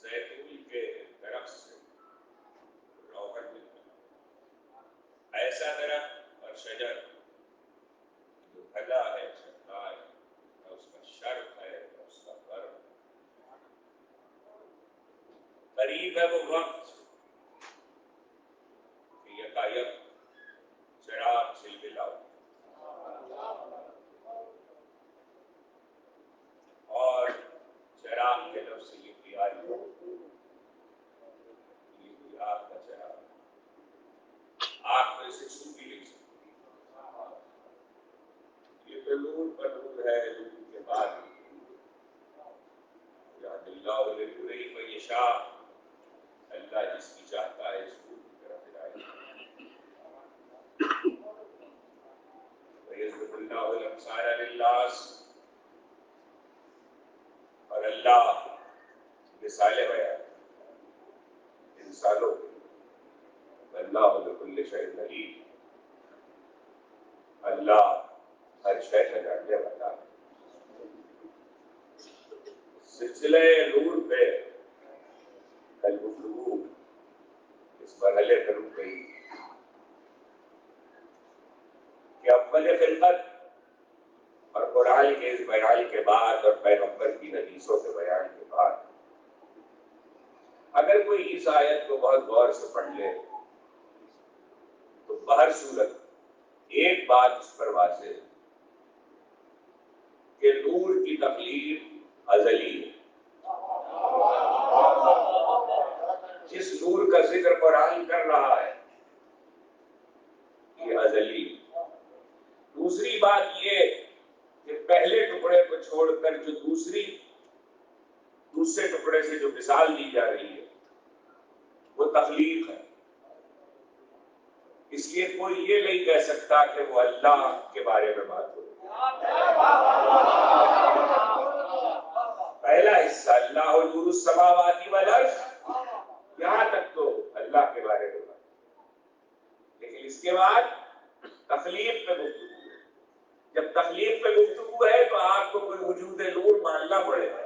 زیتون کے درخت سے ایسا درخت اور شجر جو بھلا ہے، شفاء ہے، نہ اس کا شر ہے نہ اس کا غرب۔ قریب ہے وہ وقت کہ یکایک چراغ جلولاؤ اور چراغ کے لفظ سے یہ تیاری ہو، یہ کوئی آگ کا چراغ، آگ میں سے چھو بھی نہیں سکتی، یہ تو نور پر نور ہے، نور کے بعد یاد اللہ لنورہ من یشاء، اللہ جس کی چاہتا ہے اس نور کی طرف ہدایت وَيَضْرِبُ اللَّهُ الْأَمْثَالَ لِلنَّاسِ، اور اللہ مثالیں بیان انسانوں کی، اللہ بكل شيء علیم، اللہ ہر شے کا جاننے والا ہے۔ سلسلہ نور پہ کل گفتگو اس مرحلے پر رک گئی کہ اول خلقت اور قرآن کے اس بیان کے بعد اور پیغمبر کی حدیثوں کے بیان کے بعد اگر کوئی اس آیت کو بہت غور سے پڑھ لے تو بہر صورت ایک بات اس پر واضح ہے کہ نور کی تخلیق ازلی ہے۔ جس نور کا ذکر قرآن کر رہا ہے یہ ازلی ہے۔ دوسری بات یہ کہ پہلے ٹکڑے کو چھوڑ کر جو دوسرے ٹکڑے سے جو مثال دی جا رہی ہے وہ تخلیق ہے، اس لیے کوئی یہ نہیں کہہ سکتا کہ وہ اللہ کے بارے میں بات ہو۔ پہلا حصہ اللہ نور السماوات والارض، یہاں تک تو اللہ کے بارے میں بات، لیکن اس کے بعد تخلیق پہ گفتگو ہے۔ جب تخلیق پہ گفتگو ہے تو آپ کو کوئی وجود نور ماننا پڑے گا،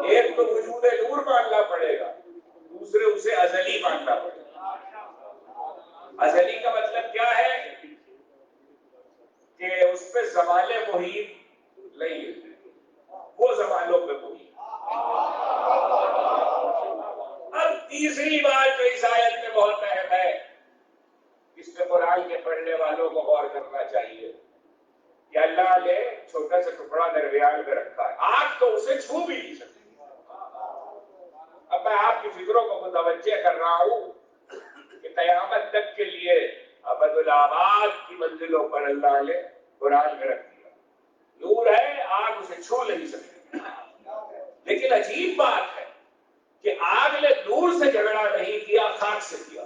ایک تو وجود نور ماننا پڑے گا، دوسرے اسے ازلی ماننا پڑے گا۔ ازلی کا مطلب کیا ہے کہ اس پہ زوال محیط نہیں ہے، وہ زوالوں پہ محیط۔ اب تیسری بات جو اس آیت میں بہت اہم ہے، اس پہ قرآن کے پڑھنے والوں کو غور کرنا چاہیے کہ اللہ نے چھوٹا سا ٹکڑا درمیان میں رکھا ہے، آگ تو اسے چھو بھی نہیں سکتی۔ اب میں آپ کی فکروں کو متوجہ کر رہا ہوں کہ قیامت تک کے لیے ابد الآباد کی منزلوں پر اللہ نے قرآن میں رکھ دیا، نور ہے، آگ اسے چھو نہیں سکتی۔ لیکن عجیب بات ہے کہ آگ نے نور سے جھگڑا نہیں کیا، خاک سے کیا۔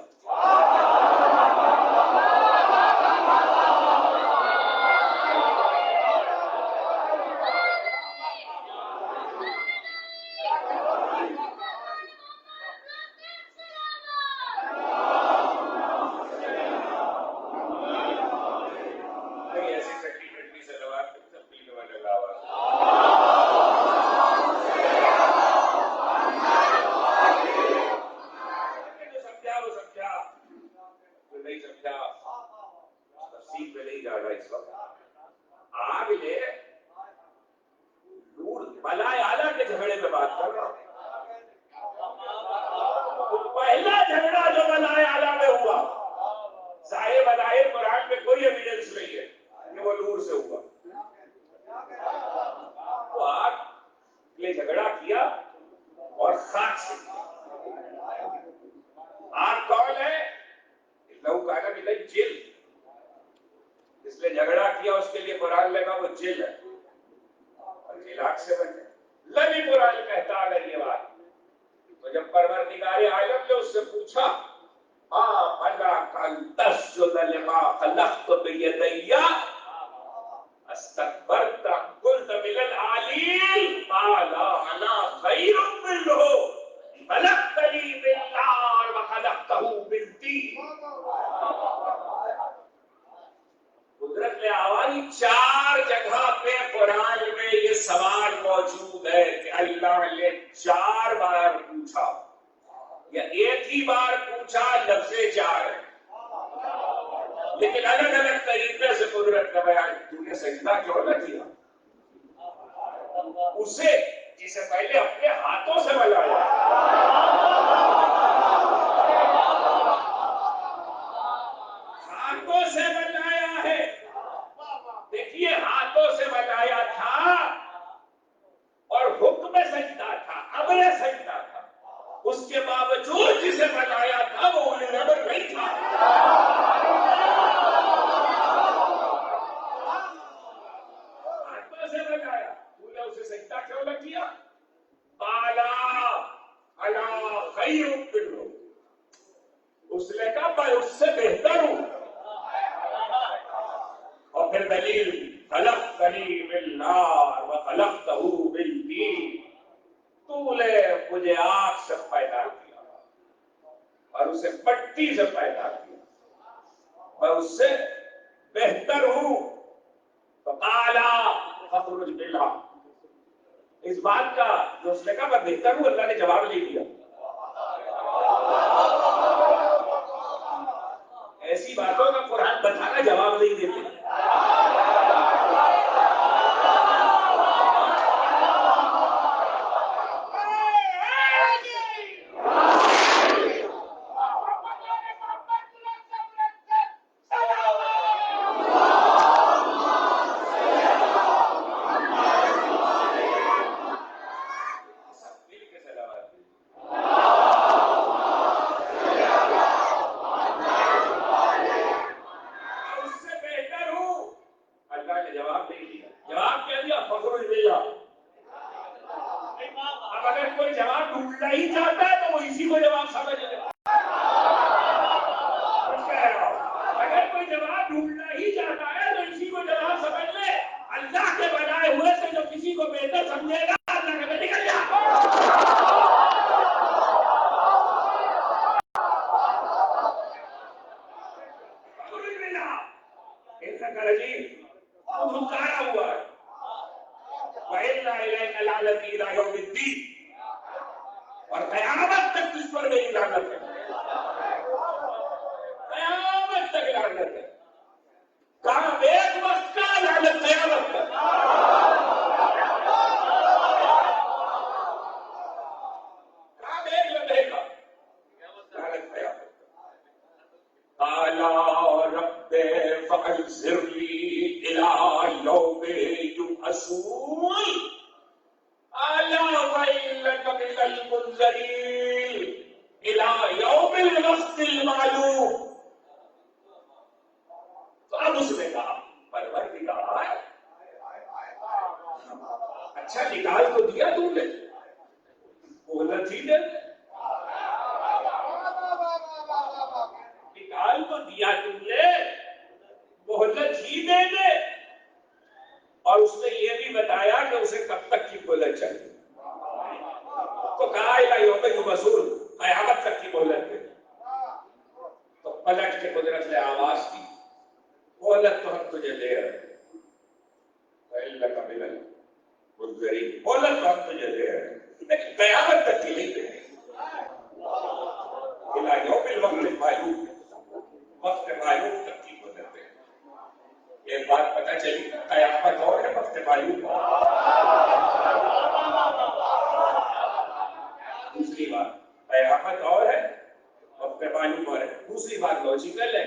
لیکن الگ الگ طریقے سے قدرت کا بیان. تو نے سجدہ کیوں نہ کیا اسے جسے پہلے اپنے ہاتھوں سے بنایا, ہاتھوں سے بنایا ہے. دیکھیے ہاتھوں سے بنایا تھا اور حکم سجدہ تھا, امر سجدہ تھا. اس کے باوجود جسے بنایا تھا وہ انہیں امر نہیں تھا. ہاتھوں سے بنایا, تو نے اسے سجدہ کیوں نہ کیا؟ قالا انا خیر منہ, اس نے کہا میں اس سے بہتر ہوں. اور پھر دلیل خلقتنی من نار وخلقتہ من طین, تو نے مجھے آگ سے پیدا کیا اور اسے مٹی سے پیدا کیا, میں اس سے بہتر ہوں. فقالا فاخرج منہا, اس بات کا جو اس نے کہا میں بہتر ہوں, اللہ نے جواب نہیں دیا. ایسی باتوں کا قرآن بتانا جواب نہیں دیتے. اور قیامت تک اس پر میری لعنت ہے, قیامت تک لعنت ہے. کہاں ایک وقت کا لعنت قیامت تک. کہاں ایک لمحے کا لعنت قیامت تک. قال رب فانظرنی الی یوم یبعثون الا وإنك من المنذرين الى يوم الوقت المعلوم. تو اب اس نے کہا پروردگار اچھا نکال تو دیا تم نے, مہلت ہی دے, نکال تو دیا تم نے, مہلت ہی دے دے. اور اس نے یہ بھی بتایا کہ اسے کب تک کی مہلت چاہیے. تو کہا الی یوم یبعثون, قیامت تک کی مہلت دے. تو پلٹ کے قدرت نے آواز کی, مہلت تو ہم تجھے دے رہے ہیں, فإنك من المنذرين, مہلت تو ہم تجھے دے رہے ہیں لیکن قیامت تک کی نہیں دے رہے. الی یوم الوقت المعلوم, وقت معلوم تک کی مہلت دے. ایک بات پتہ چلی, قیامت اور ہے, وقت معلوم اور. دوسری بات قیامت اور ہے, وقت معلوم اور ہے. دوسری بات لوجیکل ہے,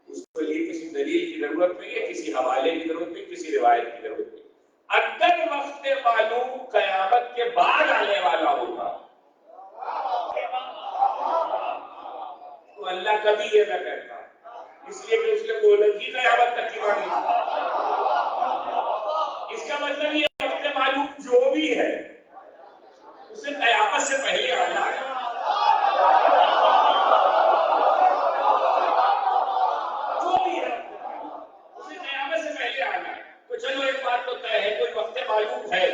اس کے لیے کسی دلیل کی ضرورت نہیں ہے, کسی حوالے کی ضرورت نہیں, کسی روایت کی ضرورت نہیں. اگر وقت معلوم قیامت کے بعد آنے والا ہوگا تو اللہ کبھی یہ نہ کرتا, اس لیے کہ اس نے مہلت ہی قیامت تک کی مانگی. اس کا مطلب یہ وقت معلوم جو بھی ہے اسے قیامت سے پہلے آنا ہے. جو بھی ہے اسے قیامت سے پہلے آنا ہے. تو چلو ایک بات تو طے ہے, کوئی وقت معلوم ہے.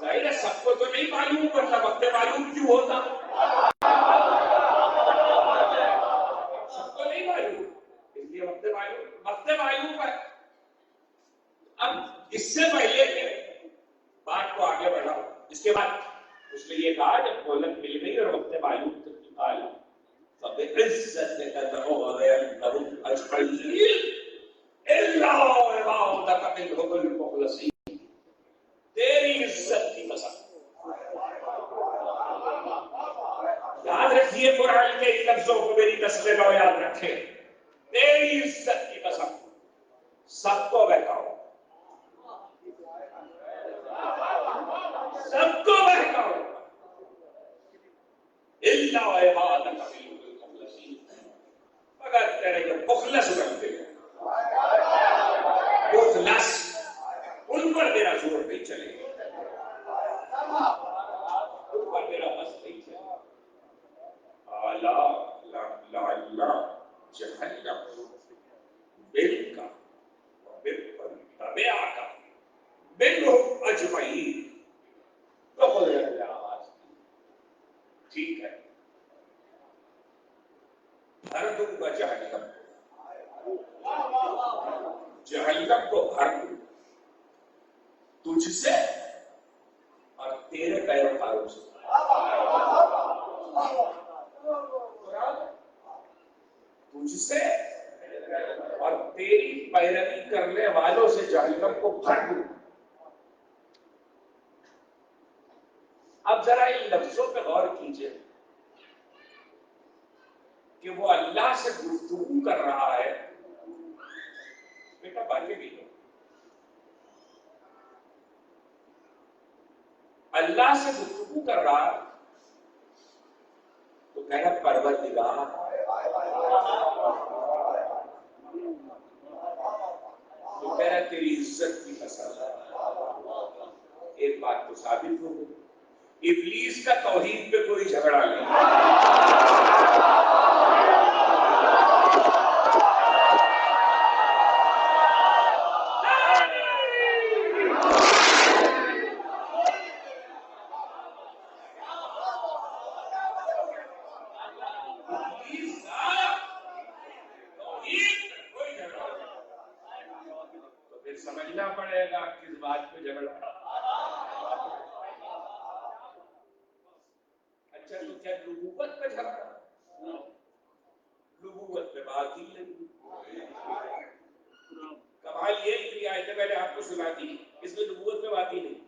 ظاہر ہے سب کو تو نہیں معلوم, ورنہ وقت معلوم کیوں ہوتا. سب کو نہیں معلوم, اس لیے وقت معلوم ہے. اب اس سے پہلے کہ بات کو آگے بڑھاؤ, اس کے بعد اس نے یہ کہا جب مہلت مل گئی اور وقت معلوم تک نکالا, فبعزتك لأغوينهم أجمعين إلا عبادك منهم المخلصين. تیری عزت کی قسم. یاد رکھیے قرآن کے ان لفظوں کو میری نسل نو یاد رکھے. تیری عزت کی قسم سب کو بہکاؤ، سب کو بہکاؤ، الا عبادک منهم المخلصین، مگر تیرے جو مخلص بنتے ہیں، مخلص، ان پر میرا زور نہیں چلے گا، ان پر میرا بس نہیں چلے گا. اعلیٰ لعلہ جہنم منک وممن تبعک منهم اجمعین. تو خود آواز ٹھیک ہے، بھر دوں گا جہنم، جہنم کو بھر دوں تجھ سے اور تیرے پیروکاروں سے. تجھ سے اور تیری پیروی کرنے والوں سے جہنم کو بھر دوں. اب ذرا ان لفظوں پہ غور کیجئے کہ وہ اللہ سے گفتگو کر رہا ہے. بیٹا باتیں بھی لو، اللہ سے گفتگو کر رہا تو کہہ رہا پروردگار، تو کہہ رہا تیری عزت کی قسم. ایک بات تو ثابت ہو گئی، ابلیس کا توحید پہ کوئی جھگڑا نہیں. سمجھنا پڑے گا کس بات پہ جھگڑا. اچھا تو کیا نبوت پہ جھگڑا؟ نبوت پہ بات ہی نہیں. کمال یہ کہ آیتیں میں نے آپ کو سنا دی، اس میں نبوت پہ بات ہی نہیں،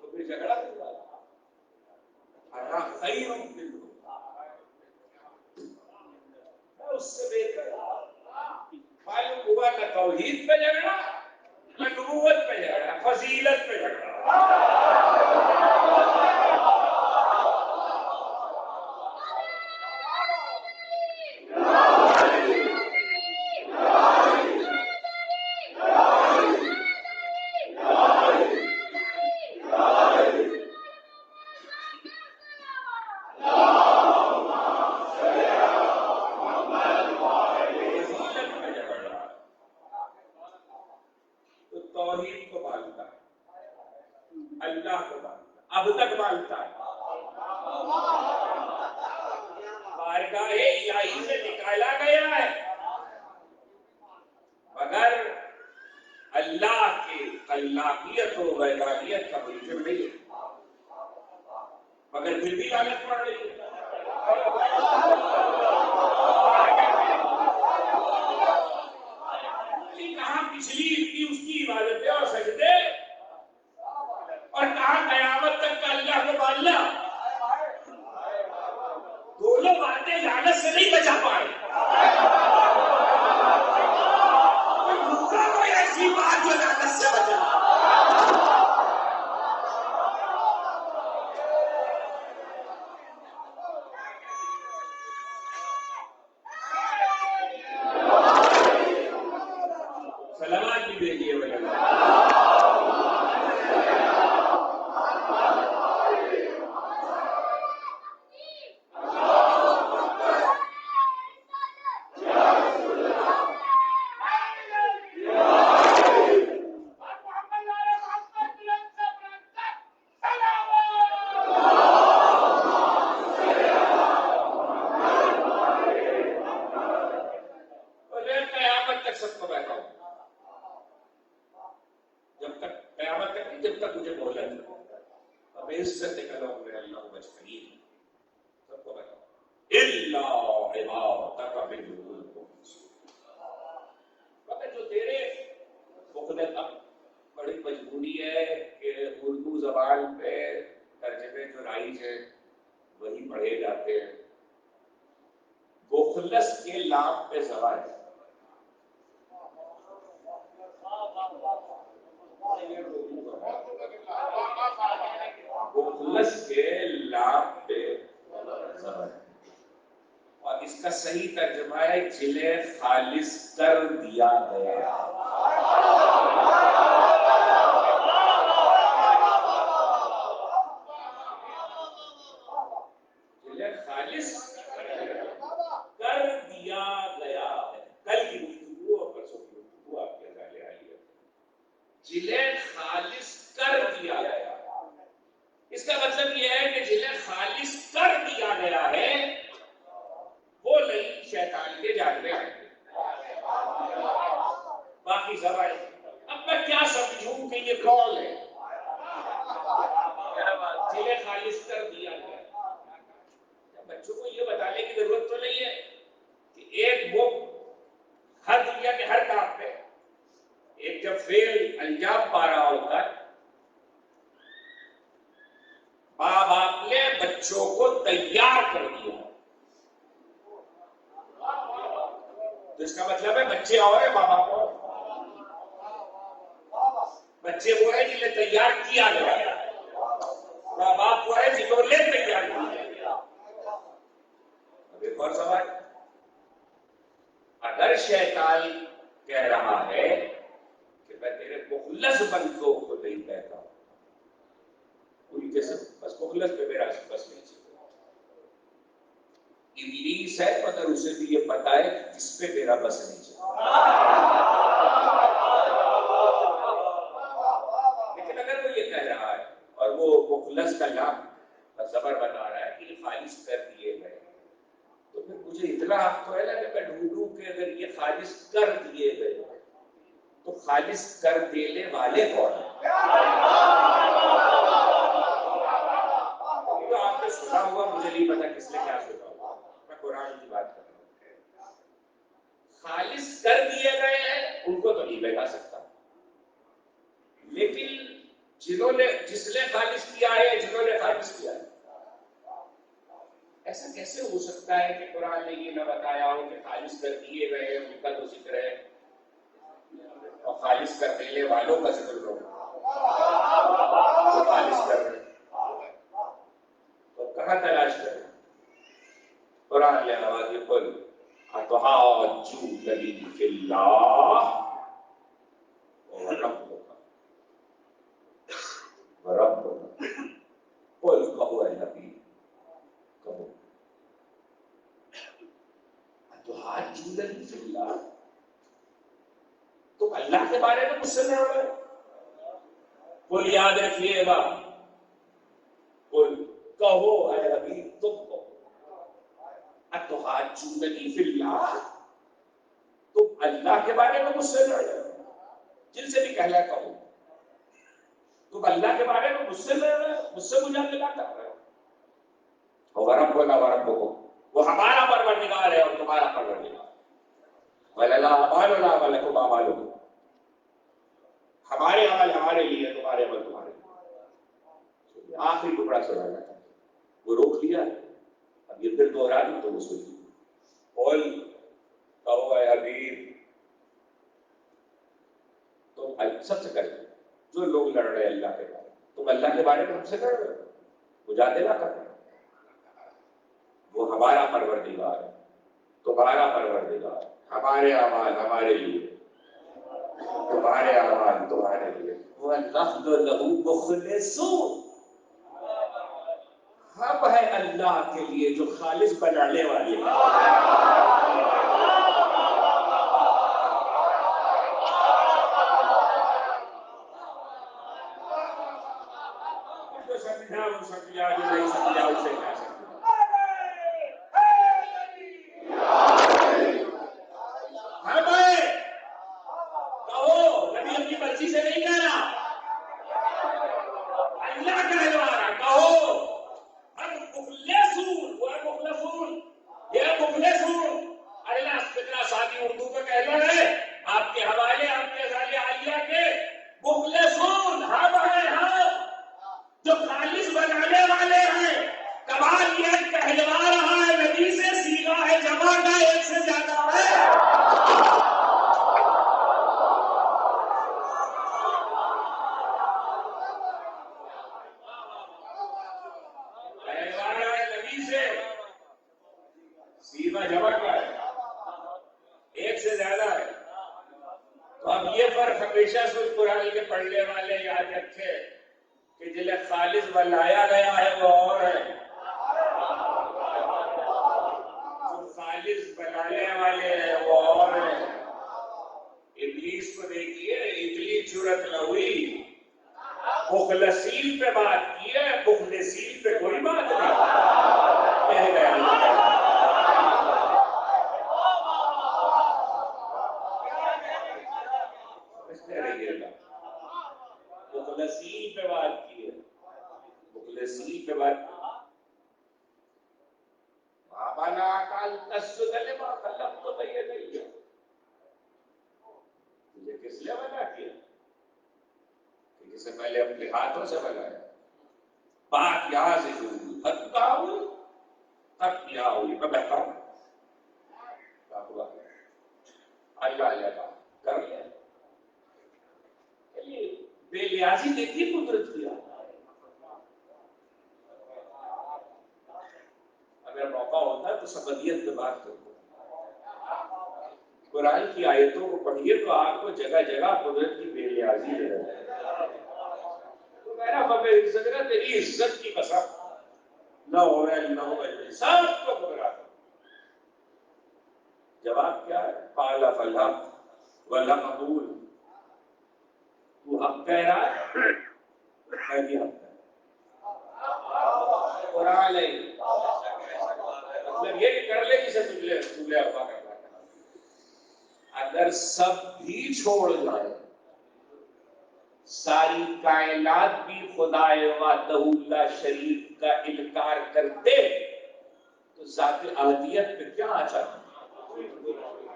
تو پھر جھگڑا کیوں ہوا؟ انا خیر منہ، میں اس سے بہتر. معلوم ہوا نہ توحید پہ جھگڑا، نہ نبوت پہ جھگڑا، فضیلت پہ جھگڑا. اللہ کو مانتا، اب تک مانتا ہے. بارگاہ الہی سے نکالا گیا ہے مگر اللہ کی خلاقیت و وحدانیت کا منکر نہیں ہے، مگر پھر بھی لعنت پڑ رہی ہے. کہاں پچھلی کی اس کی عبادتیں اور سجدے، اور کہاں قیامت تک کا اللہ کو ماننا. دونوں باتیں لعنت سے نہیں بچا پائے. کوئی ایسی بات جو لعنت سے بچا. سلامات بھی بھیجیے بھائی. الا عبادک منهم المخلصین، مگر جو تیرے مختلف، اب بڑی مجبوری ہے کہ اردو زبان پہ ترجمے جو رائج ہیں وہی پڑھے جاتے ہیں. مخلص کے لام پہ زبان ہے، مخلص کے لام پہ زبان ہے، اور اس کا صحیح ترجمہ ہے جنہیں خالص کر دیا گیا. جنہیں خالص کر دیا گیا ہے. کل کی گفتگو اور پرسوں کی گفتگو آپ کے ذہن آئی ہے. جنہیں خالص کر دیا گیا، اس کا مطلب یہ ہے کہ جنہیں خالص کر دیا گیا ہے وہ نہیں شیطان کے جانبے آئیں گے. باقی زبان اب میں کیا سمجھوں کہ یہ کون ہے جنہیں خالص کر دیا گیا. بچوں کو یہ بتانے کی ضرورت تو نہیں ہے کہ ایک وہ ہر دنیا کے ہر کام پہ ایک جب فعل انجام پا رہا ہوگا، ماں باپ نے بچوں کو تیار کر دیا، تو اس کا مطلب ہے بچے اور ہیں ماں باپ اور. بچے وہ ہیں جنہیں تیار کیا گیا، ماں باپ وہ ہیں جنہوں نے تیار کیا. اب ایک اور سوال، اگر شیطان کہہ رہا ہے کہ میں تیرے مخلص بندوں کو نہیں کہتا ہوں، کوئی کیسے بس مخلص پہ میرا بس نہیں چلتا. ابلیس ہے مگر اسے بھی یہ پتا ہے کہ کس پہ میرا بس نہیں چلتا. لیکن اگر وہ یہ کہہ رہا ہے اور وہ مخلص کا لام زبر بنا رہا ہے کہ یہ خالص کر دیے گئے، تو پھر مجھے اتنا حق تو ہے نا کہ میں ڈھونڈوں کہ اگر یہ خالص کر دیے گئے تو خالص کر دینے والے کون ہیں. تو آپ نے سنا ہوا، مجھے نہیں پتا کس نے کیا سنا ہوا، میں قرآن کی بات کر رہا ہوں. خالص کر دیے گئے ہیں ان کو تو نہیں بتا سکتا، لیکن جس نے خالص کیا ہے، جنہوں نے خالص کیا ہے، ایسا کیسے ہو سکتا ہے کہ قرآن نے یہ نہ بتایا ہو کہ خالص کر دیے گئے ہیں ان کا تو ذکر ہے اور خالص کر دینے والوں کا ذکر ہو جو خالص کر رہے ہیں، تو کہاں تلاش کریں؟ قرآن نے آواز قل اتحاجونی فی اللہ وربک قل کہو اے نبی، کہو اتحاجونی فی اللہ، تم اللہ کے بارے میں مجھ سے لڑ رہے ہو. قل یاد رکھیے گا، قل کہو اے نبی تم کہو اتحاجونی فی اللہ، تم اللہ کے بارے میں مجھ سے لڑ رہے ہو. جن سے بھی کہنا کہو تم اللہ کے بارے میں مجھ سے لڑ رہے ہو، مجھ سے مجادلہ کر رہے ہو. وربنا وربکم، وہ ہمارا پروردگار ہے اور تمہارا پروردگار. ولنا اعمالنا ولکم اعمالکم، ہمارے عمل ہمارے لیے، تمہارے عمل تمہارے لیے. آخری ٹکڑا سنانا تھا، وہ روک لیا، اب یہ پھر دوہرا دوں تو وہ سنیے. قل کہو اے حبیب، تم سب سے کریں جو لوگ لڑ رہے ہیں اللہ کے بارے، تم اللہ کے بارے میں ہم سے لڑ رہے ہو، مجادلہ کر رہے ہو. وہ ہمارا پروردگار ہے، تمہارا پروردگار، ہمارے اعمال ہمارے لیے، تمہارے اعمال تمہارے لیے. وَنَحْنُ لَهُ مُخْلِصُونَ، ہم ہیں اللہ کے لیے جو خالص بنانے والے ہیں. جو سمجھا وہ سمجھا، جو نہیں سمجھا اسے کیا سمجھا. مرضی سے نہیں کہنا، اللہ کہلوا رہا. کہو ہم مخلصون، وہ ہے مخلصون، یہ کہلوا رہا ہے نبی سے سیغہ ہے جمع کا ایک سے زیادہ ہے. کہلوا رہا ہے نبی سے سیغہ جمع کا ہے ایک سے زیادہ ہے. تو اب یہ فرق ہمیشہ سے قرآن کے پڑھنے والے یاد رکھے کہ جنہیں خالص بنایا گیا ہے وہ اور ہے، جو خالص بنانے والے ہیں وہ اور ہیں. ابلیس کو دیکھیے اتنی جرأت نہ ہوئی، مخلصین پہ بات کی ہے، مخلصین پہ کوئی بات نہیں کہہ گیا. مخلصین پہ بات کی ہے، مخلصین پہ بات کی. بابا نا کال تسجد لما خلقت بيدي، تجھے کس لیے بنا کیا؟ کسی سے پہلے اپنے ہاتھوں سے بنایا. بات یہاں سے شروع ہوئی، تک کہاں ہوئی، تک یہاں ہوئی. میں بہتا ہوں اللہ کا کر لیا. بے لیازی دیکھیے قدرت کی. اگر موقع ہوتا ہے تو سبدیت پہ بات کرتے ہیں. قرآن کی آیتوں کو پڑھیے تو آپ کو جگہ جگہ قدرت کی بے لیازی ہے. تو میرا بابے عزت ہے تیری عزت کی قسم نہ ہو رہا ہے نہ ہو رہا ہے سب کو گمراہ. جواب کیا ہے؟ قال فالحق والحق اقول. تو حق کہہ رہا ہے میں بھی حق کہہ رہا ہوں. قرآن ہے مطلب یہ کہ کر لے جسے تجھے اربا کرنا. اگر سب بھی چھوڑ جائے، ساری کائنات بھی خدا وحدہ لا شریک کا انکار کرتے تو ذات احدیت پہ کیا آتا ہے؟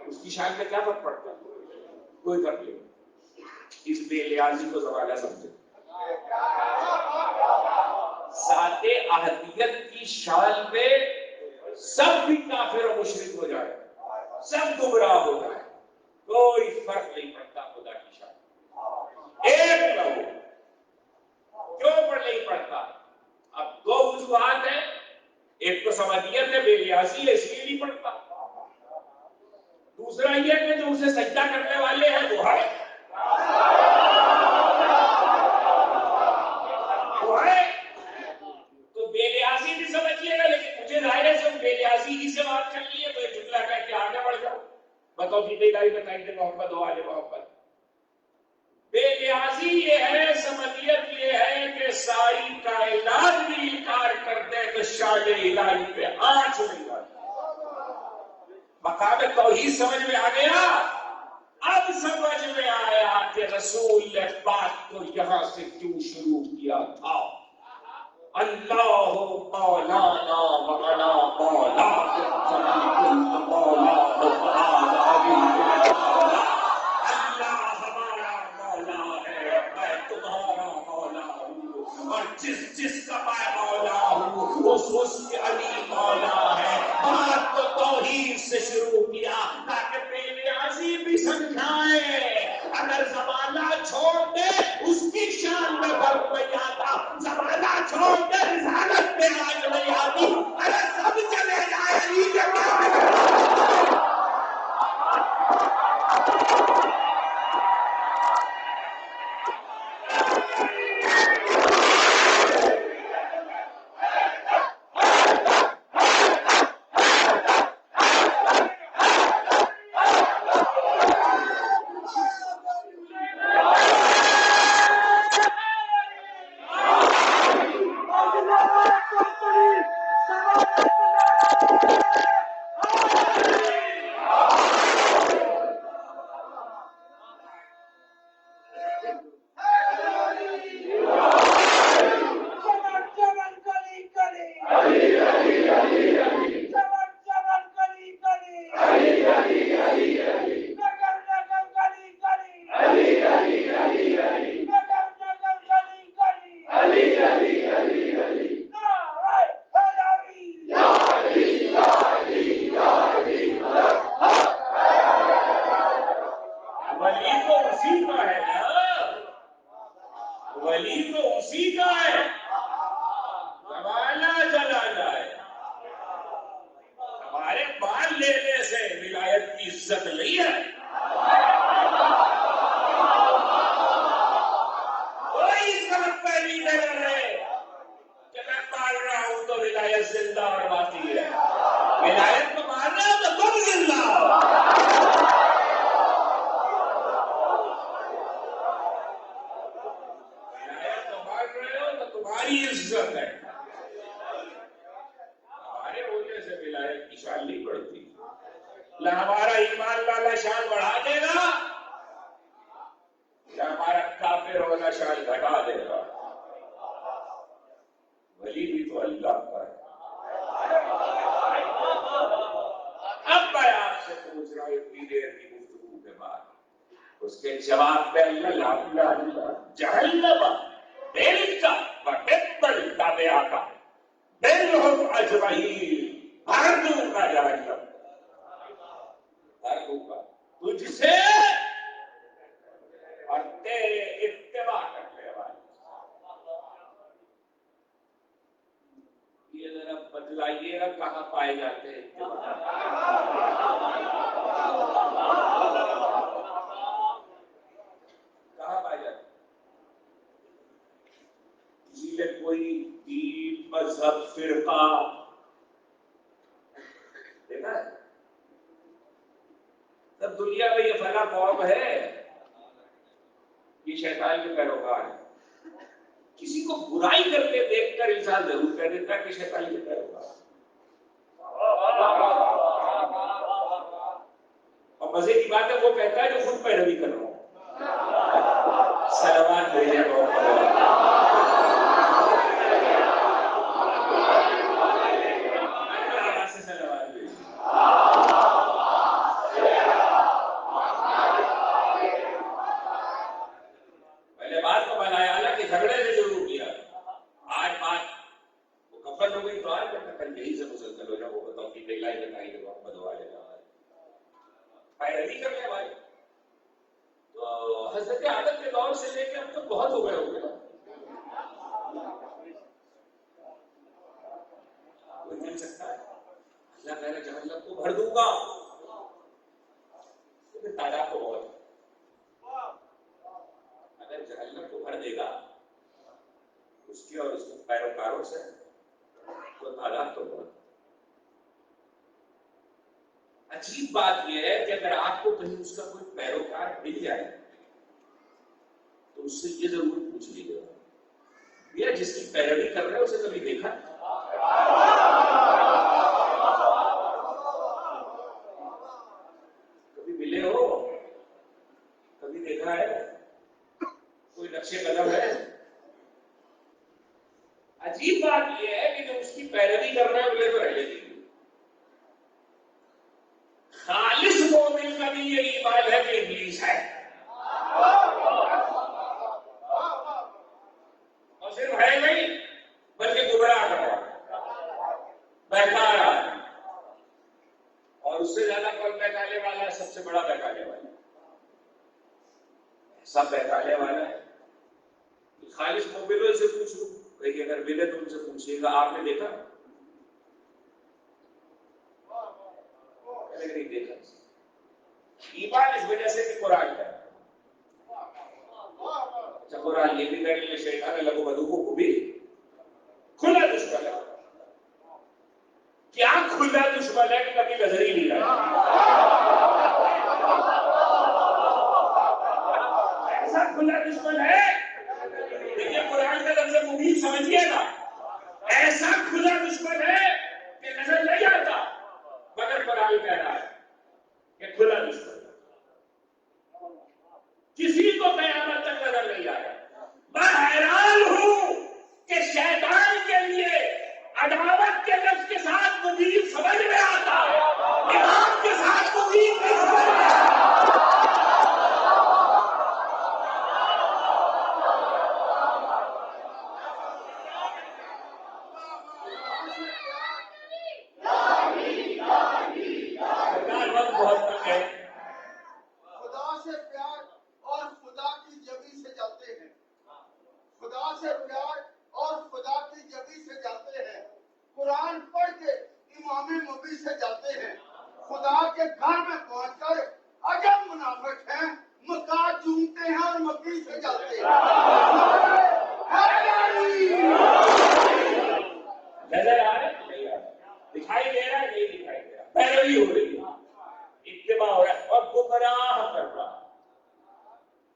اس کی شان میں کیا فرق پڑتا ہے؟ کوئی فرق نہیں. اس بے لیازی کو زمانہ سمجھے. ذات احدیت کی شان پہ سب بھی کافر و مشرک ہو جائے، سب گمراہ ہو جائے، کوئی فرق نہیں پڑتا. خدا کی شان ایک نہ ہو، کیوں پر نہیں پڑتا؟ اب دو وجوہات ہیں. ایک تو سمجھیت ہے، بے لیازی ہے اس لیے نہیں پڑتا. دوسرا یہ کہ جو اسے سجدہ کرنے والے ہیں وہ ہے تو بے لیازی بھی سمجھیے گا. لیکن مجھے ظاہر ہے سب بے لیازی ہی سے بات کر لیے تو ایک جملہ کہہ کے آگے بڑھ جاؤ. بتاؤ کہ بیداری بتائیں گے محمد و آل محمد. بے لیازی یہ ہے، سمجھیت یہ ہے کہ ساری کائنات بھی انکار کر دے تو شان الہی پہ آنچ نہیں آتی. مقام توحید سمجھ میں آ گیا. اب سمجھ میں آیا کہ رسول نے بات کو یہاں سے کیوں شروع کیا تھا. اللہ مولانا وعلا مولاکم مولا اللہ ہمارا مولا ہے، میں تمہارا مولا ہوں، اور جس کا میں مولا ہوں اس کے علی مولا ہے. بات تو توحید سے شروع کیا تاکہ بے نیازی بھی سمجھائے. اگر زمانہ چھوڑ دے اس کی شان میں فرق نہیں آتا، زمانہ چھوڑ دے رسالت میں آج نہیں آتی. اگر سب چلے جائے علی کے بڑی عزت ہے. ہمارے ہونے سے ولایت کی شان نہیں بڑھتی. ہمارا ایمان والا شان بڑھا دے گا یا ہمارا کافر ہونا شان گھٹا دے گا. ولی بھی تو اللہ کا ہے. اب میں آپ سے پوچھ رہا ہوں اتنی دیر کی گفتگو کے بعد اس کے جواب میں جہنم بیلکا وبدل تابعاکا بلہم اجمعین بھر دوں گا جہنم بھر دوں گا تجھ سے اور تیرے اتباع کرنے والے. یہ ذرا بتلائیے گا کہاں پائے جاتے ہیں اتباع؟ کہاں پائے جاتے ہیں؟ کسی نے کوئی دین مذہب فرقہ دیکھا ہے؟ تب دنیا میں یہ فلاں قوم ہے یہ شیطان کے پیروکار ہے. کسی کو برائی کرتے دیکھ کر انسان ضرور کہہ دیتا ہے کہ شیطان کے پیروکار. اور مزے کی بات ہے وہ کہتا ہے جو خود پیروی کر رہا ہوں. صلوات بھیجے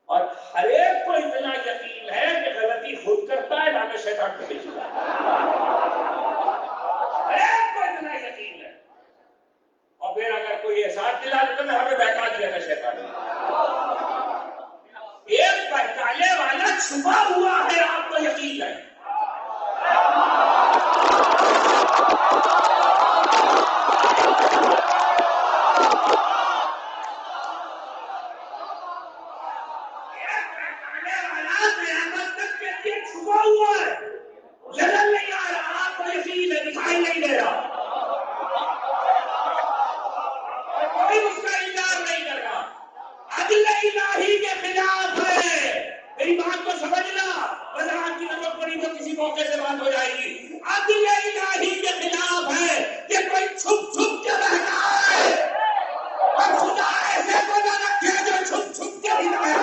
اور ہر ایک کو اتنا یقین ہے کہ غلطی خود کرتا ہے، نہ شیطان کو اسی موقع سے بات ہو جائے گی. عدل الہی کے خلاف ہے کہ کوئی چھپ چھپ کے رہنا ہے، اور خدا ایسے کو نہ رکھے جو چھپ چھپ کے ہی رہے.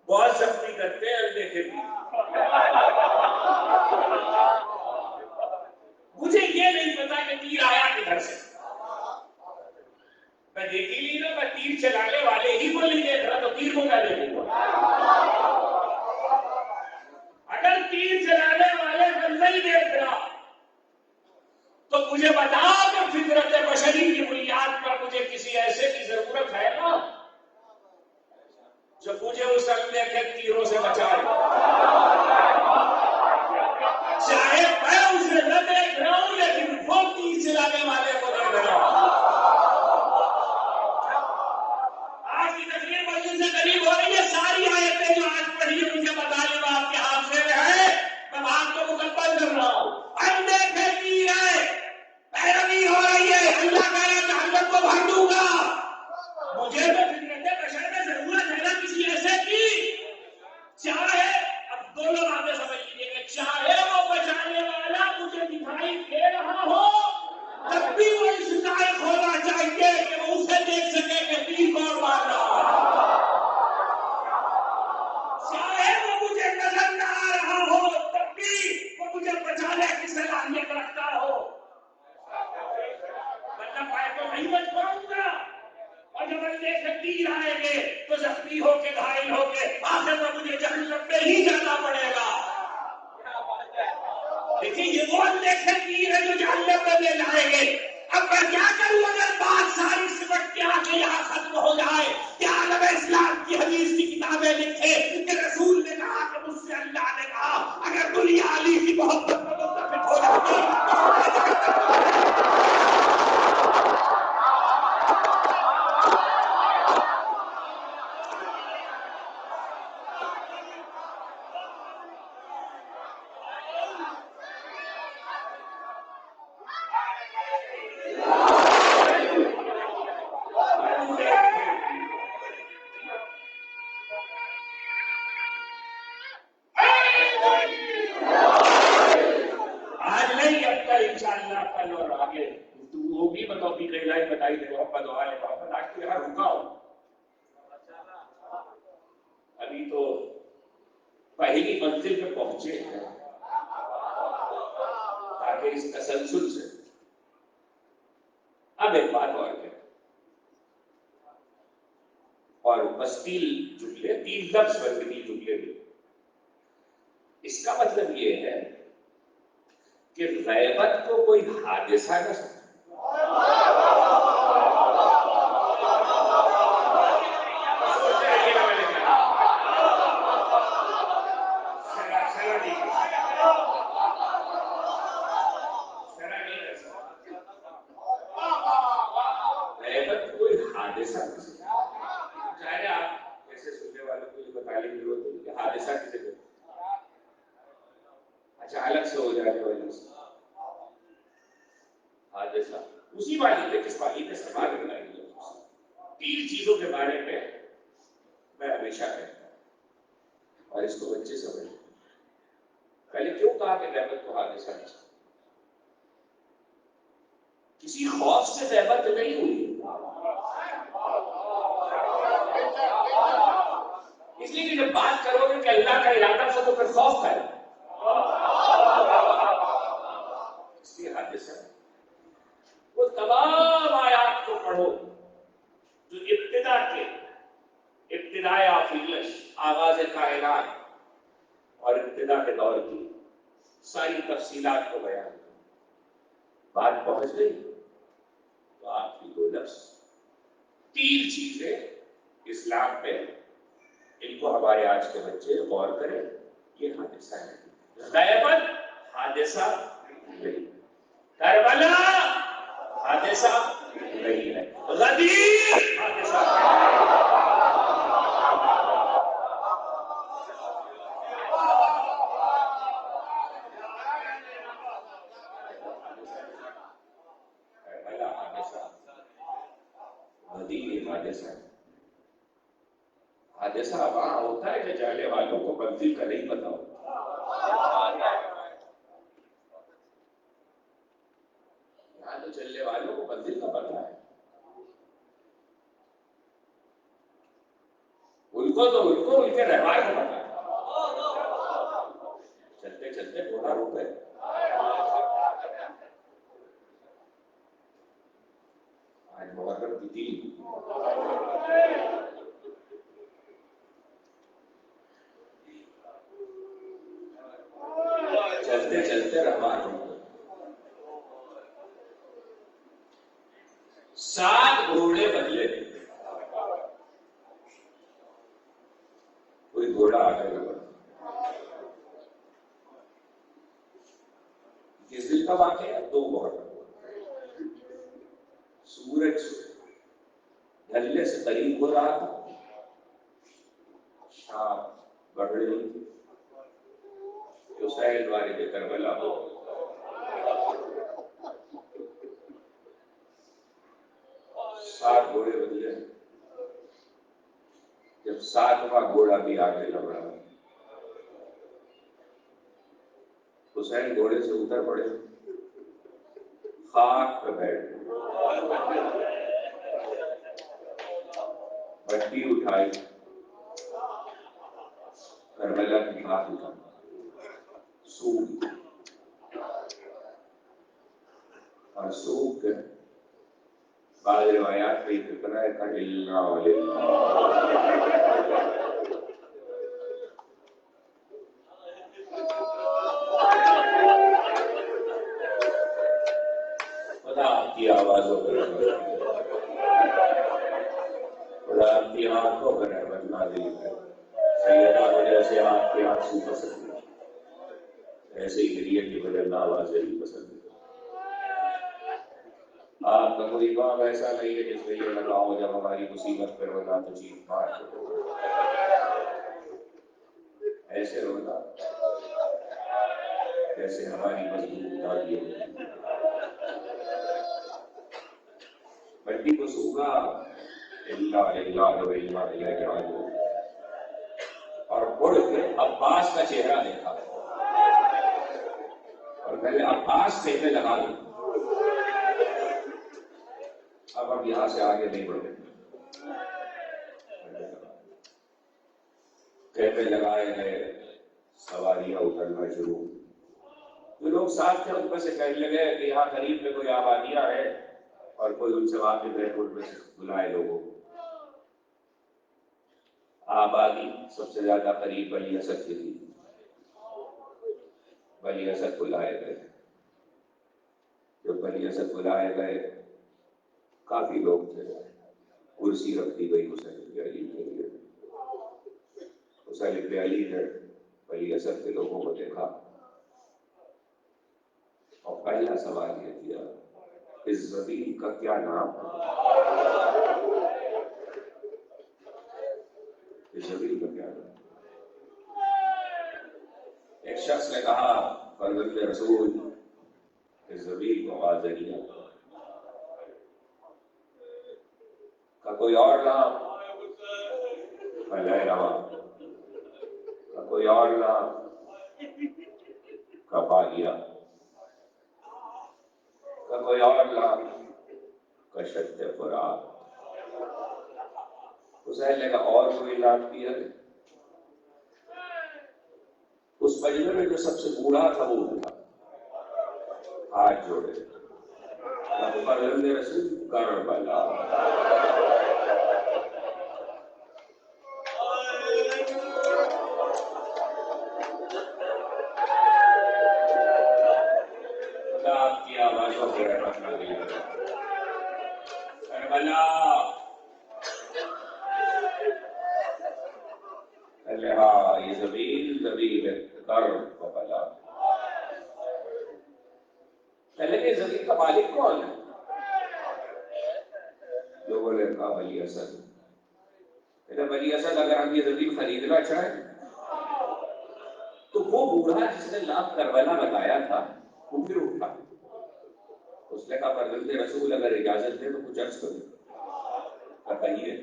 بہت سختی کرتے ہیں اندیکھے بھی. مجھے یہ نہیں پتا کہ تیر آیا کدھر سے. میں دیکھ ہی نہیں رہا، میں تیر چلانے والے ہی کو نہیں دیکھ رہا تو تیر کو کیا دیکھوں گا؟ اگر تیر چلانے والے کو نہیں دیکھ رہا تو مجھے بتاؤ کہ فطرت بشری کی بنیاد پر مجھے کسی ایسے کی ضرورت ہے نا جو مجھے اس اندھے کے تیروں سے بچائے. چاہے میں اسے نہ دیکھ رہا ہوں لیکن وہ تیر چلانے والے کو دیکھ رہا ہوں. آج کی تقریر مسجد سے قریب ہو رہی ہے، ساری آیتیں جو آج پڑھی ان کے مطالب آپ کے ہاتھ سے ہے، میں بات کو مکمل کر رہا ہوں. اندھے کے تیر ہے، پیروی ہو رہی ہے، اللہ تعالیٰ جہنم کو بھر دوں گا. مجھے تو فطرت بشر میں ضرورت ہے نا کسی ایسے کی، چاہے اب دونوں باتیں سمجھ لیجیے کہ چاہے وہ بچانے والا مجھے دکھائی دے رہا ہو تب بھی وہ اس لائق ہونا چاہیے کہ وہ اسے دیکھ سکے کہ تیر کون مار رہا ہے. چاہے وہ مجھے نظر نہ آ رہا ہو تب بھی وہ مجھے بچانے کی صلاحیت رکھتا ہو، ورنہ پائے تو نہیں بچ پاؤں گا. اور جب اندھے سے تیر آئیں گے تو زخمی ہو کے گھائل ہو کے آخر میں مجھے جہنم میں ہی جانا پڑے گا. دیکھیے یہ وہ اندھے سے تیر ہے جو جہنم میں لے جائیں گے. اب میں کیا کروں اگر بات ساری سمٹ کے آ کے یہاں ختم ہو جائے کہ عالم اسلام کی حدیث کی کتابیں لکھے کہ رسول نے کہا کہ مجھ سے اللہ نے کہا اگر دنیا علی کی محبت میں متفق ہو جاتی. ابھی تو پہلی منزل پہ پہنچے ہیں تاکہ اس تسلسل سے اب ایک بات اور ہے، اور بس تین جملے، تین لفظ بن گئی جملے میں. اس کا مطلب یہ ہے کہ غیبت کو کوئی حادثہ نہ سمجھے. چاہے آپ ایسے سننے والوں کو یہ بتانے کی ضرورت ہے کہ حادثہ کسے کہتے ہیں، اچانک سے ہو جانے والی حادثہ. اسی والی پہ کس والی پہ استعمال کرنا ہے. تین چیزوں کے بارے میں میں ہمیشہ کہتا ہوں اور اس کو بچے سمجھ. پہلے کیوں کہا کہ غیبت کو حادثہ نہیں؟ کسی خوف سے غیبت نہیں ہوئی. اس لیے کہ جب بات کرو گے کہ اللہ کا ارادہ سے تو پھر خوف ہے، اس لیے حادثہ وہ تمام آیات کو پڑھو جو ابتدائے آفریش، آغاز کائنات اور ابتدا کے دور کی ساری تفصیلات کو بیان کرو. بات پہنچ گئی تو آپ کی دو لفظ 3 چیزیں اسلام میں، ان کو ہمارے آج کے بچے غور کریں. یہ حادثہ ہے، غیبت حادثہ نہیں، کربلا حادثہ نہیں ہے، غدیر حادثہ ہے. حادثہ وہاں ہوتا ہے جو جانے والوں کو منزل کا نہیں پتا ہوتا. یہاں تو چلنے والوں کو منزل کا پتا ہے. ان کو ان کے رہوار کو پتا ہے. چلتے چلتے گھوڑا رک گئے. آج محرم کی تھی، چلتے چلتے رہوار ہو گئے. 7 گھوڑے بدلے، کوئی گھوڑا آگے لگا. کس دن کا واقعہ ہے؟ 2 محرم. سورج ڈھلنے سے قریب ہو رہا تھا، شام بڑھ رہی تھی. حسین والد کربلا ہو، 7 گھوڑے بدلے. جب 7واں گھوڑا بھی آگے لگ رہا، حسین گھوڑے سے اتر پڑے، خاک پہ بیٹھ مٹی اٹھائی، کربلا کی گھاس اٹھائی، سوکھ اور سوکھ کر بعض روایات پہ اتنا ہے کہ خدا آپ کی آوازوں پر خدا آپ کی آنکھوں پر رحمت نازل کرے. سیدہ کو جیسے آپ کے آنسو پسند ہے، ایسے ہی گریے کی بدل آوازیں بھی پسند ہے. آپ کا کوئی کام ایسا نہیں ہے جس میں یہ لگا ہو جب ہماری مصیبت پر ہونا تو چیخ مار دو. ایسے رونا جیسے ہماری مضبوط دادی ہوتی. مٹی کو سوکھا، اور اڑ کے عباس کا چہرہ دیکھا اور پہلے عباس کہنے لگا دو. اب ہم یہاں سے آگے نہیں بڑھیں. کہنے لگائے ہیں سواریاں اترنا شروع. جو لوگ ساتھ تھے ان میں سے کہنے لگے کہ یہاں قریب میں کوئی آبادیاں ہیں اور کوئی ان سے واقف ہے، ان میں سے بلائے لوگوں کو. آبادی سب سے زیادہ قریب بنی اسد کی تھی. بنی اسد بلائے گئے. جب بنی اسد بلائے گئے کافی لوگ تھے. کرسی رکھ دی گئی حسین بن علی کے لیے. حسین بن علی نے بنی اسد کے لوگوں کو دیکھا اور پہلا سوال یہ کیا، اس زمین کا کیا نام ہے؟ اس زمین کا کیا نام؟ ایک شخص نے کہا فرزند رسول، اس زمین کو غازیہ. کا کوئی اور نام؟ ملے روا. کا کوئی اور نام؟ کپاہیا. کا کوئی اور نام؟ کشت فرات. حسین نے کہا اور کوئی نام کیا؟ مجمع میں جو سب سے بوڑھا تھا وہ اٹھا، ہاتھ جوڑے، فرزند رسول کربلا. آپ کی آوازوں کی رحمت نازل کرے. کربلا ہاں یہ زمین ہے کربلا. کہ زمین کا مالک کون ہے؟ لوگوں نے کہا ولی اسد. ولی اسد اگر ہم یہ زمین خریدنا چاہیں تو وہ بوڑھا جس نے نام کربلا بتایا تھا وہ پھر اٹھا. اس نے کہا فرزند رسول اگر اجازت دے تو کچھ عرض کروں. کہیے.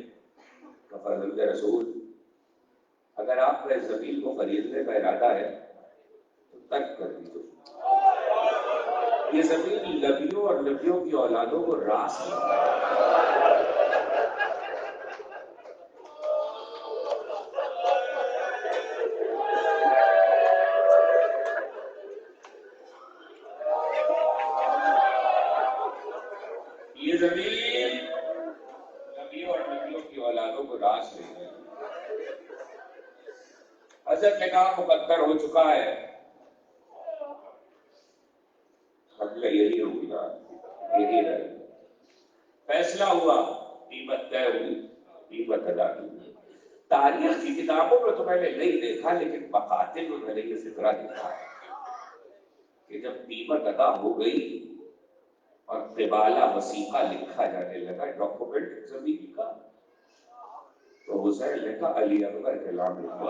فرزند رسول اگر آپ کا اس زمین کو خریدنے کا ارادہ ہے تو ترک کر دیجیے. یہ زمین نبیوں اور نبیوں کی اولادوں کو راس ہے. یہ زمین نبیوں اور نبیوں کی اولادوں کو راس نہیں ہے. حضرت نے کہا مقدر ہو چکا ہے. حملہ یہی ہوگا، یہی رہے. فیصلہ ہوا، قیمت طے ہوئی، قیمت ادا کی. تاریخ کی کتابوں میں تو میں نے نہیں دیکھا لیکن مقاتل میں نے یہ فکرہ دیکھا ہے کہ جب قیمت ادا ہو گئی اور قبالہ وثیقہ لکھا جانے لگا، ڈاکومنٹ زمین کا، تو حسین نے کہا علی اکبر کے نام لکھا.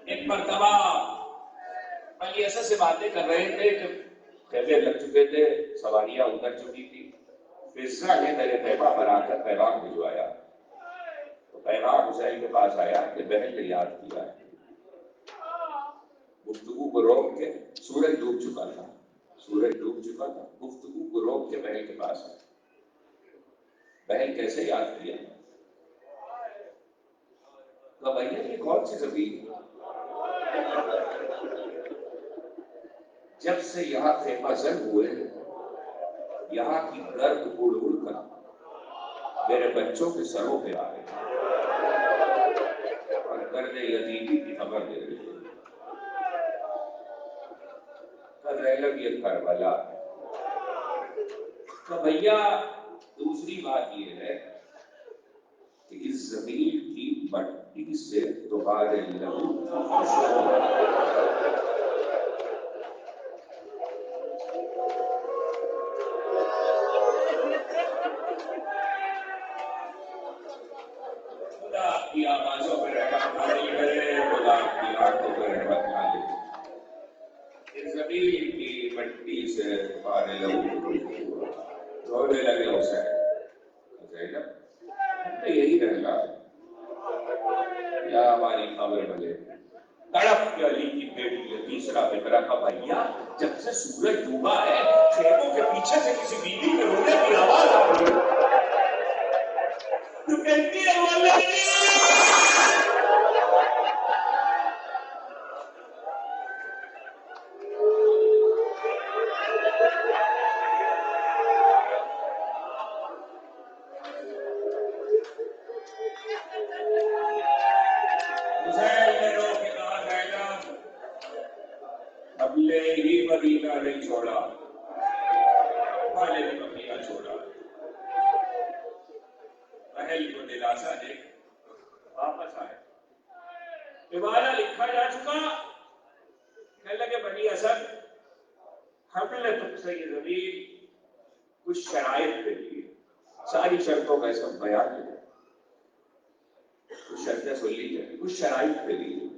ایک مرتبہ علی اسد سے باتیں کر رہے تھے کہ خیمے لگ چکے تھے، سواریاں اتر چکی تھی. فضا نے میرے خیمہ بنا کر پیغام بھجوایا. تو پیغام حسین کے پاس آیا کہ بہن نے یاد کیا. گفتگو کو روک کے سورج ڈوب چکا تھا، گفتگو کو روک کے بہن کے پاس آیا. بہن کیسے یاد کیا؟ تو بھیا یہ کون سی زمین؟ جب سے یہاں خیمہ زن ہوئے یہاں کی گرد اڑ اڑ کر میرے بچوں کے سروں پہ آ رہے اور گرد یتیمی کی خبر دے رہے ہیں. کر رہے لگ یہ کربلا ہے. تو بھیا دوسری بات یہ ہے کہ اس زمین کی مٹی سے تمہارے لہو کی خوشبو. خدا کی آوازوں پہ رحمت نازل کرے، خدا کی آنکھوں پہ رحمت نازل کرے. اس زمین کی مٹی سے تمہارے لہو کی خوشبو. رونے لگے حسین. یہی رہنا یا ہماری خبر بنے. تڑپ کے علی کی بیٹی نے تیسرا فکرہ کا بھیا جب سے سورج ڈوبا ہے خیموں کے پیچھے سے کسی بیوی کے رونے کی آواز آ رہی ہے. تو کہتی ہے واللہ مدینہ نہیں چھوڑا، والے بھی مدینہ چھوڑا. پہل کو دلاسا دے واپس آئے. حوالہ لکھا جا چکا. کہنے لگے بنی اسد ہم نے تم سے یہ زمین کچھ شرائط پہ لی. ساری شرطوں کا سب بیان ہے. کچھ شرطیں سن لیجیے. کچھ شرائط پہ لی.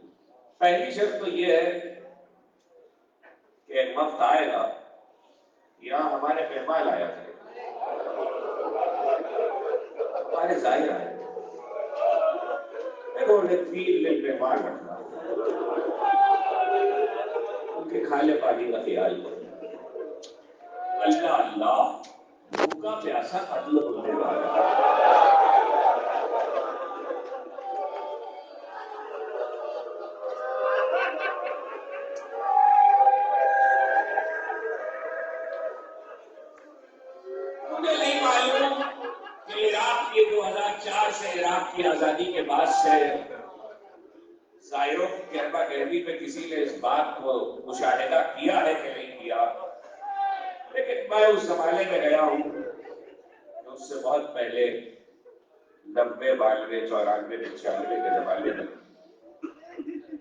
پہلی شرط تو یہ ہے کہ ایک وقت آئے گا یہاں ہمارے مہمان آیا تھے. تمہارے ظاہر آئے انہوں نے 3 دن میں مار رکھنا، ان کے کھالے پانی کا خیال کرنا، اللہ اللہ بھوکا پیاسا قتل ہونے والا۔ مجھے نہیں معلوم کہ عراق کی 2004 سے عراق کی آزادی کے بعد سے ظاہروں کی کہبہ کہبی پہ کسی نے اس بات کو مشاہدہ کیا ہے کہ نہیں کیا، لیکن میں اس زمانے میں گیا ہوں اس سے بہت پہلے 90 92 94 95 کے زمانے میں،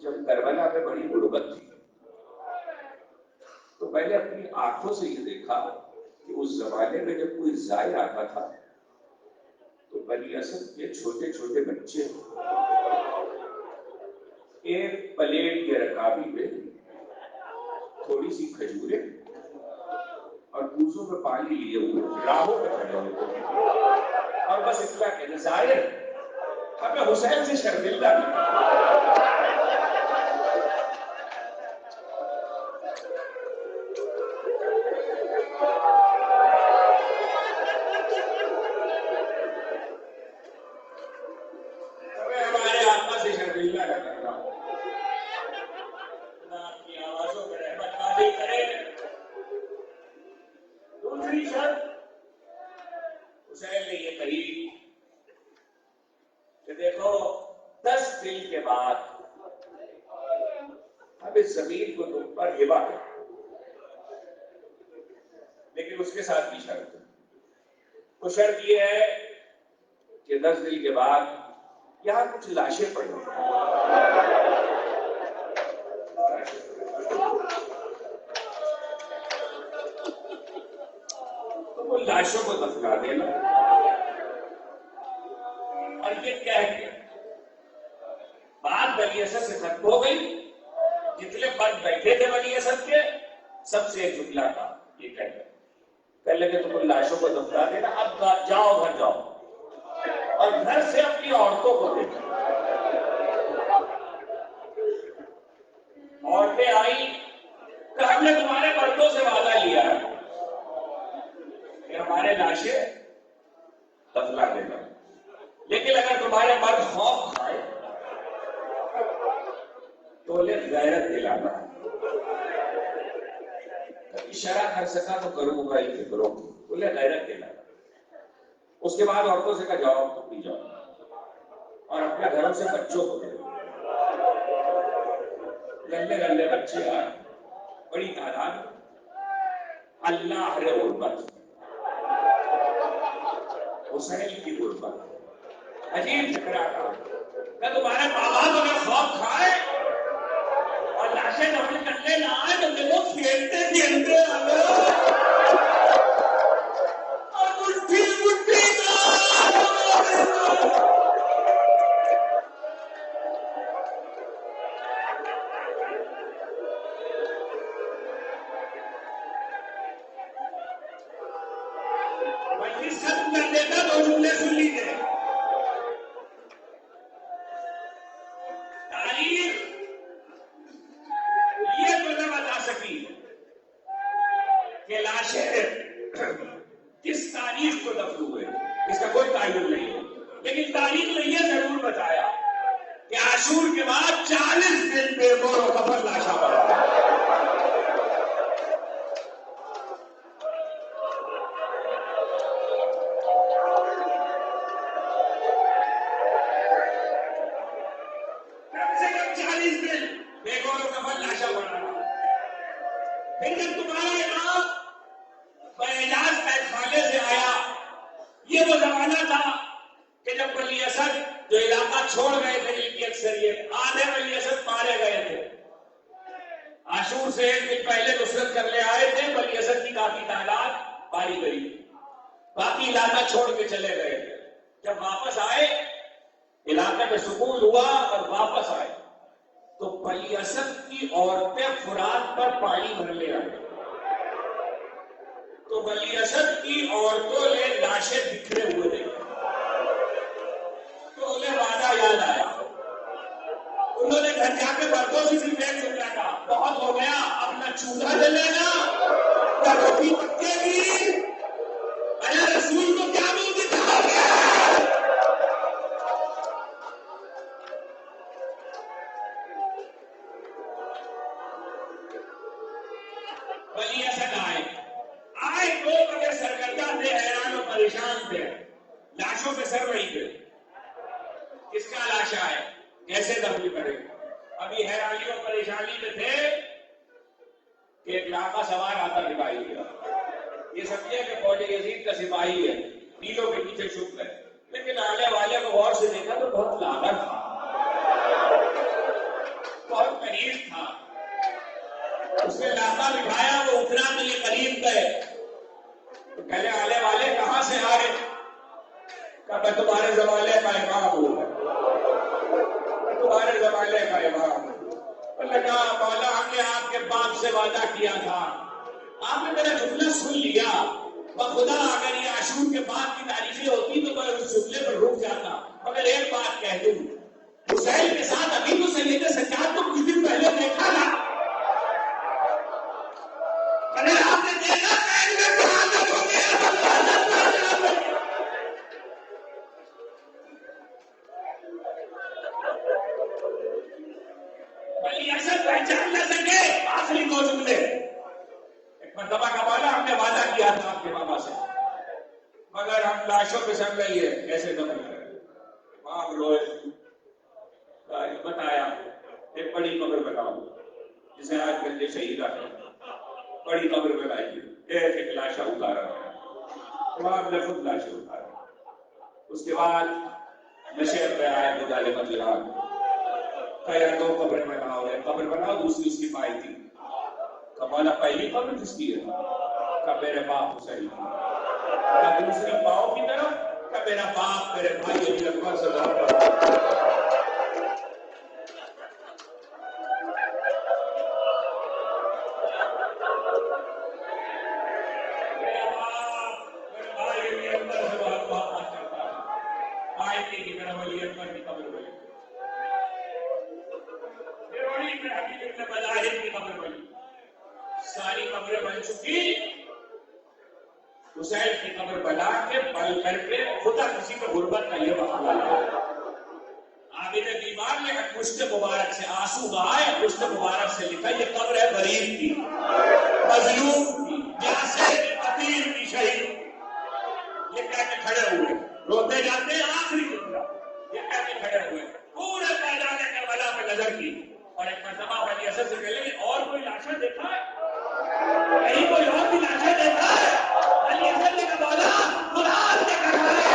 جب کربلا میں بڑی غربت تھی تو میں نے اپنی آنکھوں سے یہ دیکھا کہ اس زمانے میں جب کوئی زائر آتا تھا تو بنی اسد کے چھوٹے چھوٹے بچے ایک پلیٹ کے رکابی میں تھوڑی سی کھجوریں اور پوزوں میں پانی لیے ہوئے راہوں پہ کھڑے ہوئے اور بس اتنا کہ ظاہر ہمیں حسین سے شرمندہ زمین کو تم پر ہبا ہے، لیکن اس کے ساتھ بھی شرط ہے۔ وہ شرط یہ ہے کہ 10 دن کے بعد یہاں کچھ لاشیں پڑی تو وہ لاشوں کو دفنا دینا اور یہ کہہ کے بات بنی اسد سے ختم ہو گئی۔ جتنے مرد بیٹھے تھے بنی اسد کے سب سے ایک جملہ تھا، یہ کہہ لگے تم ان لاشوں کو دفنا دینا، اب جاؤ گھر جاؤ اور گھر سے اپنی عورتوں کو دیکھو۔ عورتیں آئی کہ ہم نے تمہارے مردوں سے وعدہ لیا ہے کہ ہمارے لاشیں دفنا دینا، لیکن اگر تمہارے مرد خوف کھائے تو انہیں غیرت دلانا ہے۔ اشارہ کر سکا تو کروں گا ہی فکروں انہیں غیرت دلانا۔ اس کے بعد عورتوں سے کہا جاؤ تم بھی جاؤ اور اپنے گھروں سے بچوں کو دے دو۔ گندے گندے بچے آئے بڑی تعداد، اللہ رے غربت، حسین کی غربت، عجیب فکرہ تھا کہ تمہارے ماں باپ اگر خوف کھائے اور لاشیں دفن کرنے نہ آئے تو دیکھو کھیلتے کھیلتے اور مٹھی مٹھی مجلس ختم کر دیتا 2 جملے سن لیجیے۔ کہ لاشیں کس تاریخ کو دفن ہوئے اس کا کوئی تعین نہیں ہے، لیکن تاریخ نے یہ ضرور بتایا کہ عاشور کے بعد 40 دن بے گور و کفن لاشاں پڑا۔ کم سے کم 40 دن بے گور و کفن لاشاں پڑا۔ پھر جب تمہارا امام باعجاز قید خانے سے آیا، یہ وہ زمانہ تھا کہ جب بنی اسد جو علاقہ چھوڑ گئے تھے ان کی اکثریت، آدھے بنی اسد مارے گئے تھے۔ عاشور سے 1 دن پہلے نصرت کرنے آئے تھے، بنی اسد کی کافی تعداد ماری گئی، باقی علاقہ چھوڑ کے چلے گئے تھے۔ جب واپس آئے علاقے میں سکون ہوا اور واپس آئے تو بنی اسد کی عورتیں فرات پر پانی بھرنے آئے تو بنی اسد کی عورتوں نے لاشیں بکھرے ہوئے دیکھے گھر جا کے مردوں سے صرف ایک جملہ تھا، بہت ہو گیا، اب نہ چولہا جلے گا نہ روٹی پکے گی، ارے رسول کو کیا منہ دکھاؤ گے؟ ولی اسد آئے لوگ اگر سرگردہ تھے، حیران و پریشان تھے، لاشوں پہ سر رہی تھے، کس کا لاش ہے، کیسے دفن کرے؟ ابھی حیرانی و پریشانی میں تھے کہ ایک لاکھا سوار آتا دکھائی دیا، یہ سمجھے کہ فوج یزید کا سپاہی ہے، نیلوں کے پیچھے چھپ گئے، لیکن آنے والے کو غور سے دیکھا تو بہت لاغر تھا، بہت قریب تھا، اس نے لاکھا بٹھایا، وہ اتنا کے لیے قریب گئے، تو پہلے آنے والے کہاں سے آ رہے؟ کہ میں تمہارے زمانے کا امام ہوں، تمہارے زمانے کا امام ہوں۔ انہوں نے کہا مولا ہم نے آپ کے باپ سے وعدہ کیا تھا، آپ نے میرا جملہ سن لیا، بخدا اگر یہ عاشور کے بعد کی تاریخیں ہوتی تو میں اس جملے پر رک جاتا، مگر ایک بات کہہ دوں، حسین کے ساتھ ابھی تو سید سجاد کو کچھ دن پہلے دیکھا نا، اگر آپ نے دیکھا پیر میں شہادت ہو گیا، ولی اسد پہچان نہ سکے۔ آخری دو جملے، ایک مرتبہ کا مولا ہم نے وعدہ کیا تھا آپ کے بابا سے، مگر ہم لاشوں پہ سب رہی ہے، کیسے دفن کریں؟ امام روئے، بتایا ایک بڑی قبر بناؤ جسے آج گنجے شہید آتے ہیں، بڑی قبر بنائی، ایک ایک لاشا اتارا، امام نے خود لاشیں اتارا، اس کے بعد نشے پہ آئے مظالمت جہاد، کہا دو قبر بناؤ، ایک قبر بناؤ، دوسری اس کی پائی تھی، کہا مولا پہلی قبر کس کی ہے؟ کہا میرے باپ حسین کی، کہا دوسری پاؤں کی طرف، کہا میرا باپ میرے بھائی علی اکبر سے ساری قبریں بن چکی، حسین کی قبر بنا کے پل کر کے خدا کسی کو غربت کا یہ بہانا لگا۔ عابد دیوار نے پشت مبارک سے آنسو بہائے، پشت مبارک سے لکھا یہ قبر ہے غریب کی، مظلوم کی، جاسر کی، فقیر کی، شہید، یہ کہہ کے کھڑے ہوئے، روتے جاتے ہیں آخری جملہ، یہ کہہ کے کھڑے ہوئے، پورے میدان کربلا پہ نظر کی، اور ایک مرتبہ ولی اسد سے کہے اور کوئی لاشا دیکھا ہے؟ کہیں کوئی اور بھی لاشا دیکھا ہے؟ ولی اسد نے کہا مولا قرآن نے کہا ہے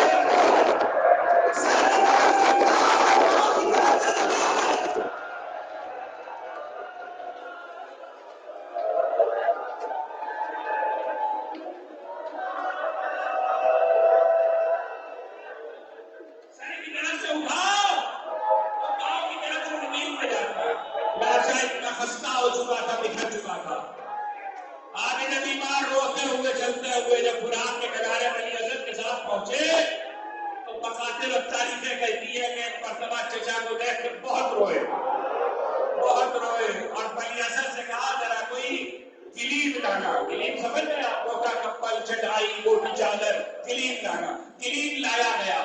کلیم لایا گیا،